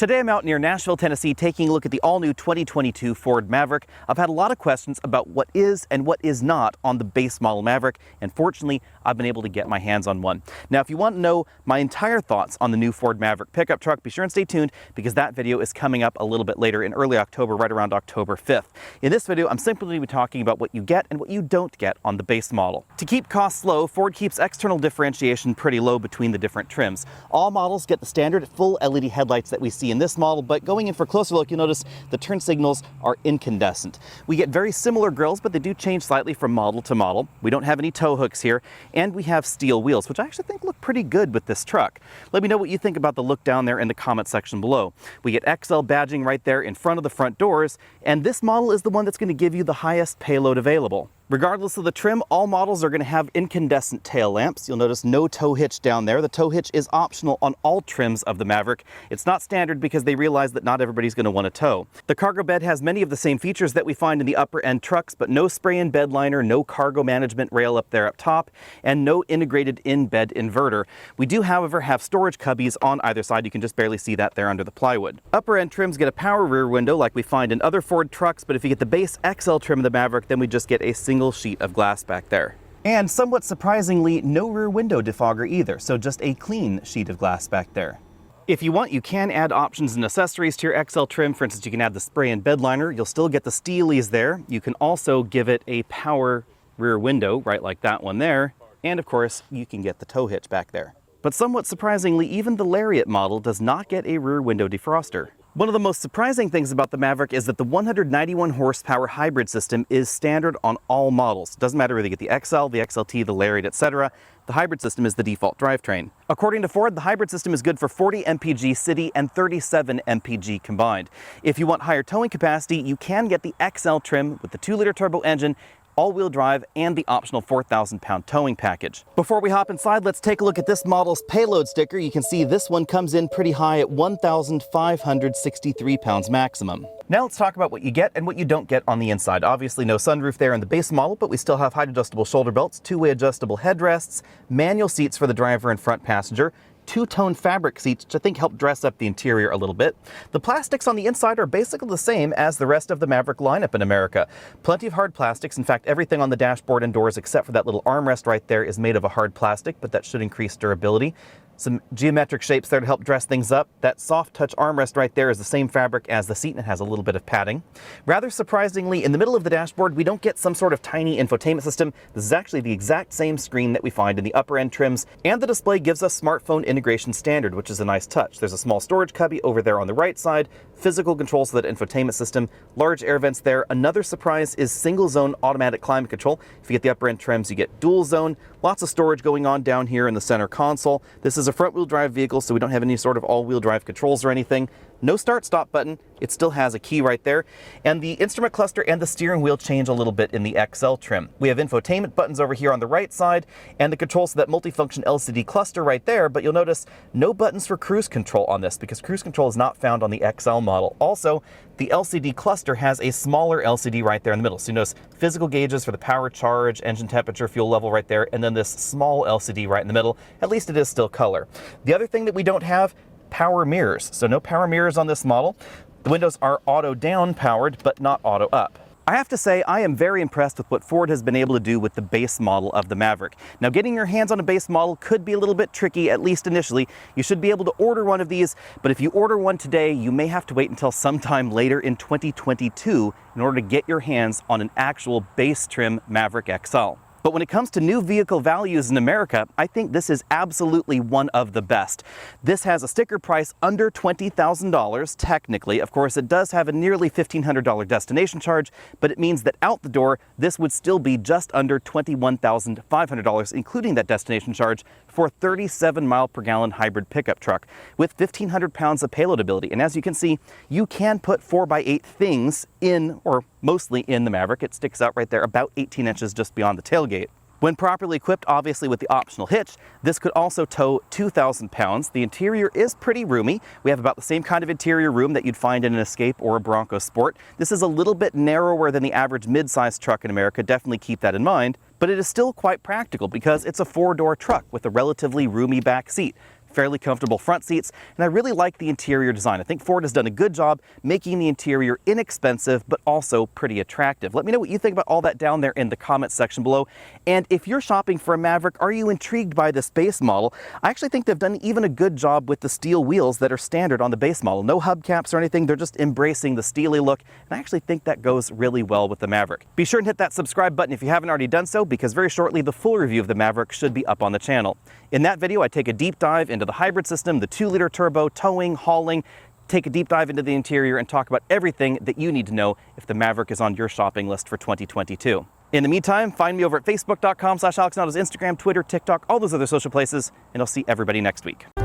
Today I'm out near Nashville, Tennessee, taking a look at the all-new 2022 Ford Maverick. I've had a lot of questions about what is and what is not on the base model Maverick, and fortunately, I've been able to get my hands on one. Now, if you want to know my entire thoughts on the new Ford Maverick pickup truck, be sure and stay tuned because that video is coming up a little bit later in early October, right around October 5th. In this video, I'm simply going to be talking about what you get and what you don't get on the base model. To keep costs low, Ford keeps external differentiation pretty low between the different trims. All models get the standard full LED headlights that we see in this model, but going in for a closer look, you'll notice the turn signals are incandescent. We get very similar grills, but they do change slightly from model to model. We don't have any tow hooks here, and we have steel wheels, which I actually think look pretty good with this truck. Let me know what you think about the look down there in the comment section below. We get XL badging right there in front of the front doors, and this model is the one that's going to give you the highest payload available. Regardless of the trim, all models are going to have incandescent tail lamps. You'll notice no tow hitch down there. The tow hitch is optional on all trims of the Maverick. It's not standard because they realize that not everybody's going to want to tow. The cargo bed has many of the same features that we find in the upper end trucks, but no spray-in bed liner, no cargo management rail up there up top, and no integrated in-bed inverter. We do, however, have storage cubbies on either side. You can just barely see that there under the plywood. Upper end trims get a power rear window like we find in other Ford trucks, but if you get the base XL trim of the Maverick, then we just get a single sheet of glass back there. And somewhat surprisingly, no rear window defogger either, so just a clean sheet of glass back there. If you want, you can add options and accessories to your XL trim. For instance, you can add the spray-in bed liner. You'll still get the steelies there. You can also give it a power rear window, right like that one there. And of course, you can get the tow hitch back there. But somewhat surprisingly, even the Lariat model does not get a rear window defroster. One of the most surprising things about the Maverick is that the 191 horsepower hybrid system is standard on all models. It doesn't matter whether you get the XL, the XLT, the Lariat, etc. The hybrid system is the default drivetrain. According to Ford, the hybrid system is good for 40 mpg city and 37 mpg combined. If you want higher towing capacity, you can get the XL trim with the 2-liter turbo engine, all-wheel drive, and the optional 4,000-pound towing package. Before we hop inside, let's take a look at this model's payload sticker. You can see this one comes in pretty high at 1,563 pounds maximum. Now let's talk about what you get and what you don't get on the inside. Obviously no sunroof there in the base model, but we still have height adjustable shoulder belts, two-way adjustable headrests, manual seats for the driver and front passenger, two-tone fabric seats, which I think help dress up the interior a little bit. The plastics on the inside are basically the same as the rest of the Maverick lineup in America. Plenty of hard plastics. In fact, everything on the dashboard and doors except for that little armrest right there is made of a hard plastic, but that should increase durability. Some geometric shapes there to help dress things up. That soft touch armrest right there is the same fabric as the seat and it has a little bit of padding. Rather surprisingly, in the middle of the dashboard, we don't get some sort of tiny infotainment system. This is actually the exact same screen that we find in the upper end trims, and the display gives us smartphone integration standard, which is a nice touch. There's a small storage cubby over there on the right side, physical controls for that infotainment system, large air vents there. Another surprise is single zone automatic climate control. If you get the upper end trims, you get dual zone, lots of storage going on down here in the center console. This is a front-wheel drive vehicle, so we don't have any sort of all-wheel drive controls or anything. No start-stop button. It still has a key right there. And the instrument cluster and the steering wheel change a little bit in the XL trim. We have infotainment buttons over here on the right side and the controls to that multifunction LCD cluster right there, but you'll notice no buttons for cruise control on this because cruise control is not found on the XL model. Also, the LCD cluster has a smaller LCD right there in the middle. So you notice physical gauges for the power charge, engine temperature, fuel level right there, and then this small LCD right in the middle. At least it is still color. The other thing that we don't have, power mirrors. So no power mirrors on this model. The windows are auto down powered, but not auto up. I have to say, I am very impressed with what Ford has been able to do with the base model of the Maverick. Now, getting your hands on a base model could be a little bit tricky, at least initially. You should be able to order one of these, but if you order one today, you may have to wait until sometime later in 2022 in order to get your hands on an actual base trim Maverick XL. But when it comes to new vehicle values in America, I think this is absolutely one of the best. This has a sticker price under $20,000, technically. Of course, it does have a nearly $1,500 destination charge, but it means that out the door, this would still be just under $21,500, including that destination charge, for a 37-mile-per-gallon hybrid pickup truck with 1,500 pounds of payload ability. And as you can see, you can put 4x8 things in, or mostly in the Maverick. It sticks out right there about 18 inches just beyond the tailgate. When properly equipped, obviously with the optional hitch, this could also tow 2,000 pounds. The interior is pretty roomy. We have about the same kind of interior room that you'd find in an Escape or a Bronco Sport. This is a little bit narrower than the average mid-sized truck in America. Definitely keep that in mind. But it is still quite practical because it's a 4-door truck with a relatively roomy back seat. fairly comfortable front seats, and I really like the interior design. I think Ford has done a good job making the interior inexpensive, but also pretty attractive. Let me know what you think about all that down there in the comments section below. And if you're shopping for a Maverick, are you intrigued by this base model? I actually think they've done even a good job with the steel wheels that are standard on the base model. No hubcaps or anything, they're just embracing the steely look, and I actually think that goes really well with the Maverick. Be sure and hit that subscribe button if you haven't already done so, because very shortly the full review of the Maverick should be up on the channel. In that video, I take a deep dive into the hybrid system, the 2-liter turbo, towing, hauling, take a deep dive into the interior, and talk about everything that you need to know if the Maverick is on your shopping list for 2022. In the meantime, find me over at facebook.com/AlexNautos, Instagram, Twitter, TikTok, all those other social places, and I'll see everybody next week.